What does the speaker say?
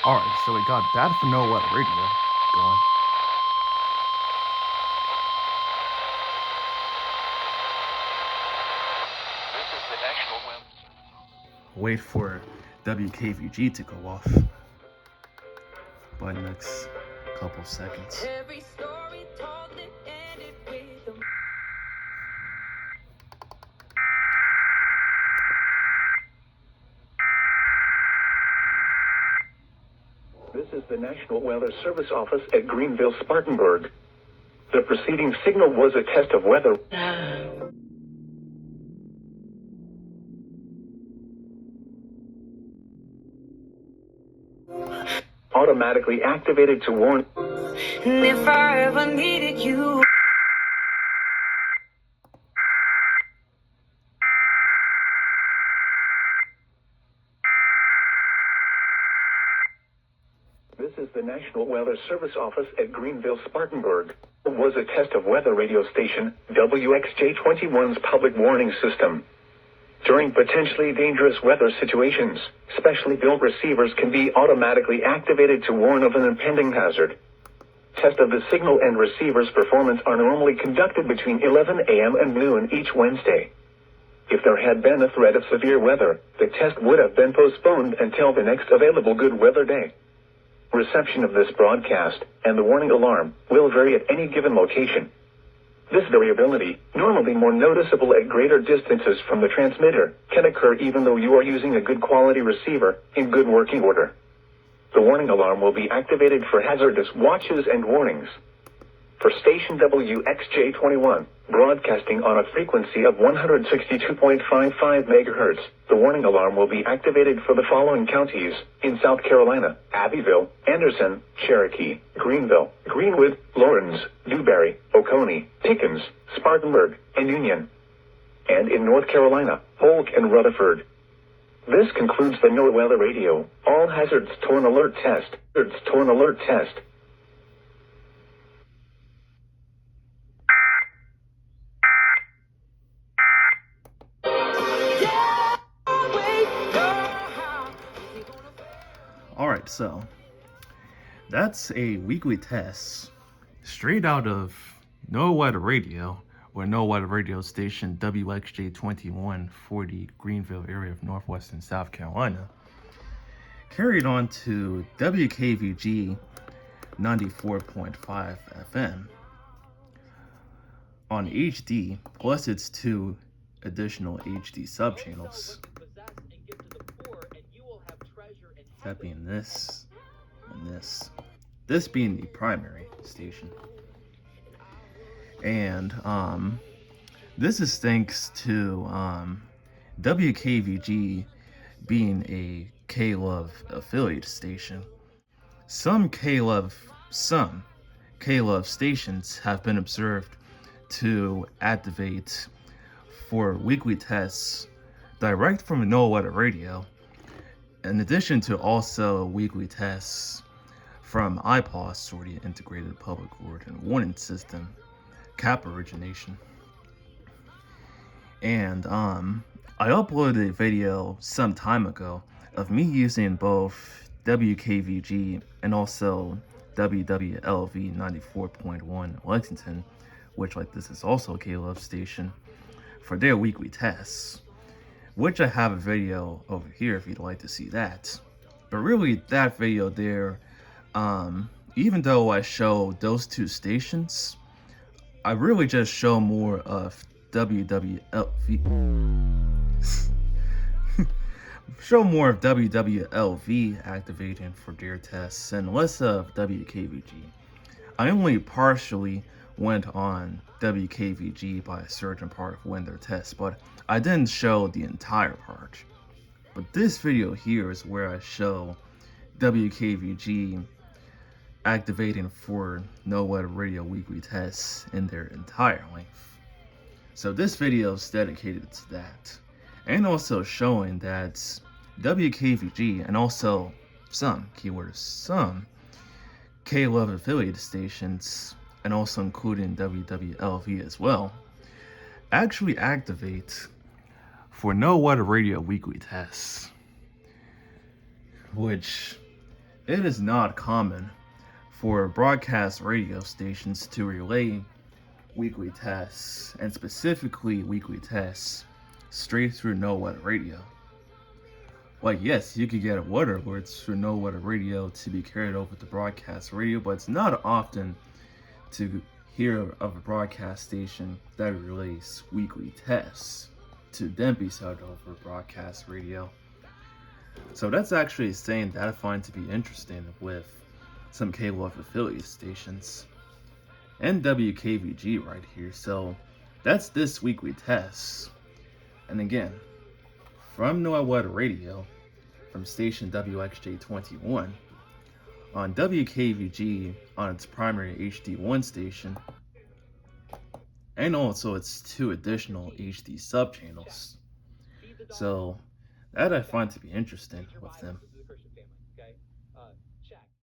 Alright, so we got that for NOAA Weather Radio going. This is the National Weather. Wait for WKVG to go off by the next couple seconds. Every story told it ended with a This is the National Weather Service office at Greenville-Spartanburg. The preceding signal was a test of weather. Automatically activated to warn. And if I ever needed you. This is the National Weather Service office at Greenville-Spartanburg. Was a test of weather radio station, WXJ21's public warning system. During potentially dangerous weather situations, specially built receivers can be automatically activated to warn of an impending hazard. Test of the signal and receiver's performance are normally conducted between 11 a.m. and noon each Wednesday. If there had been a threat of severe weather, the test would have been postponed until the next available good weather day. Reception of this broadcast and the warning alarm will vary at any given location. This variability, normally more noticeable at greater distances from the transmitter, can occur even though you are using a good quality receiver in good working order. The warning alarm will be activated for hazardous watches and warnings. For station WXJ21, broadcasting on a frequency of 162.55 MHz, the warning alarm will be activated for the following counties in South Carolina: Abbeville, Anderson, Cherokee, Greenville, Greenwood, Lawrence, Dewberry, Oconee, Pickens, Spartanburg, and Union. And in North Carolina, Polk and Rutherford. This concludes the NOAA Weather Radio All Hazards Torn Alert Test. Alright, so that's a weekly test straight out of NOAA Weather Radio, or NOAA Weather Radio station WXJ21 for the Greenville area of northwestern South Carolina, carried on to WKVG 94.5 FM on HD, plus its two additional HD subchannels. That being this and this. This being the primary station. And this is thanks to WKVG being a K-Love affiliate station. Some K-Love stations have been observed to activate for weekly tests direct from NOAA Weather Radio, in addition to also weekly tests from IPOS, or the Integrated Public Alert and Warning System, CAP Origination. And I uploaded a video some time ago of me using both WKVG and also WWLV 94.1 Lexington, which, like, this is also a K-Love station, for their weekly tests, which I have a video over here if you'd like to see that. But really, that video there, even though I show those two stations, I really just show more of WWLV activating for their tests and less of WKVG. I only partially went on WKVG by a certain part of when their tests, but I didn't show the entire part. But this video here is where I show WKVG activating for NOAA Weather Radio weekly tests in their entire length. So this video is dedicated to that, and also showing that WKVG and also some K-Love affiliate stations, and also including WWLV as well, actually activate for NOAA Weather Radio weekly tests, which it is not common for broadcast radio stations to relay weekly tests, and specifically weekly tests, straight through NOAA Weather Radio. Like, yes, you could get weather alerts through NOAA Weather Radio to be carried over to broadcast radio, but it's not often to hear of a broadcast station that relays weekly tests to then be sent over broadcast radio. So that's actually a thing that I find to be interesting with some KLF affiliate stations. And WKVG right here. So that's this weekly test. And again, from NOAA Weather Radio, from station WXJ21, on WKVG on its primary HD1 station, and also its 2 additional HD subchannels. So that I find to be interesting with them.